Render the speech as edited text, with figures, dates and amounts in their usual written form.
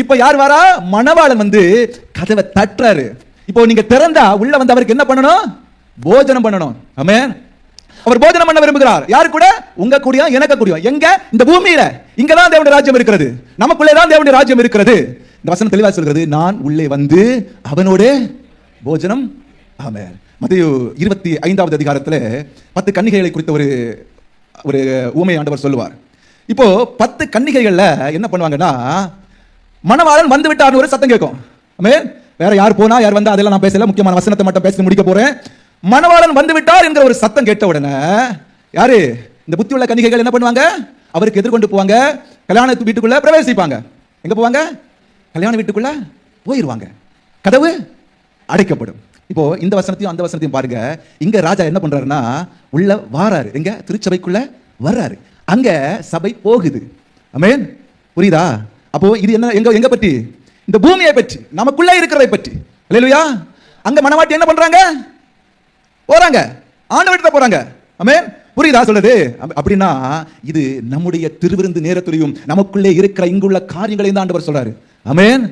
இப்ப யார் வரா? மணவாளன் வந்து கதவை தட்டுறாரு. இப்போ நீங்க திறந்தா உள்ள வந்து அவருக்கு என்ன பண்ணணும்? போஜனம் பண்ணணும். ஆமென். அவர் போஜனம் பண்ண விரும்புகிறார். யாரு கூட? உங்க கூடயும் எனக்கு கூடயும். எங்க? இந்த பூமியில. இங்க தான் தேவனுடைய ராஜ்யம் இருக்கிறது. நமக்குள்ளே தான் தேவனுடைய ராஜ்யம் இருக்கிறது. இந்த வசனம் தெளிவா சொல்கிறது, நான் உள்ளே வந்து அவனோடு போஜனம். ஆமென். மத்தேயு 25வது அதிகாரத்துல 10 கன்னிகைகளை குறித்த ஒரு ஊமை ஆண்டவர் சொல்லுவார். இப்போ 10 கன்னிகைகள்ல என்ன பண்ணுவாங்கன்னா, மணவாளன் வந்து விட்டார்னு ஒரு சத்தம் கேட்கும். ஆமென். வேற யார் போனா யார் வந்தா அதெல்லாம் நான் பேசல, முக்கியமான வசனத்தை மட்டும் பேசி முடிக்க போறேன். மணவாளன் வந்து விட்டார் என்கிற ஒரு சத்தம் கேட்ட உடனே யாரு? இந்த புத்தி உள்ள கன்னிகைகள் என்ன பண்ணுவாங்க? அவருக்கு எதிர்கொண்டு போவாங்க, கல்யாண வீட்டுக்குள்ள பிரவேசிப்பாங்க. எங்க போவாங்க? கல்யாண வீட்டுக்குள்ள போயிருவாங்க. கதவு அடைக்கப்படும். இப்போ இந்த வசனத்தையும் அந்த வசனத்தையும் பாருங்க. இங்க ராஜா என்ன பண்றாருன்னா, உள்ள வாராரு. எங்க? திருச்சபைக்குள்ள வர்றாரு. அங்க சபை போகுது. ஆமென். புரியுதா? அப்போ இது என்ன? எங்க பற்றி? இந்த பூமியை பற்றி, நமக்குள்ள இருக்கிறதை பற்றி. அல்லேலூயா. அங்க மணவாட்டி என்ன பண்றாங்க? போறாங்க, ஆண்டவர்கிட்ட போறாங்க. ஆமென். புரியுதா சொல்றது? அப்படின்னா இது நம்முடைய திருவிருந்து நேரத்திலையும் நமக்குள்ளே இருக்கிற இங்குள்ள காரியங்களையும் தான் ஆண்டவர் சொல்றாரு. ஆமென்.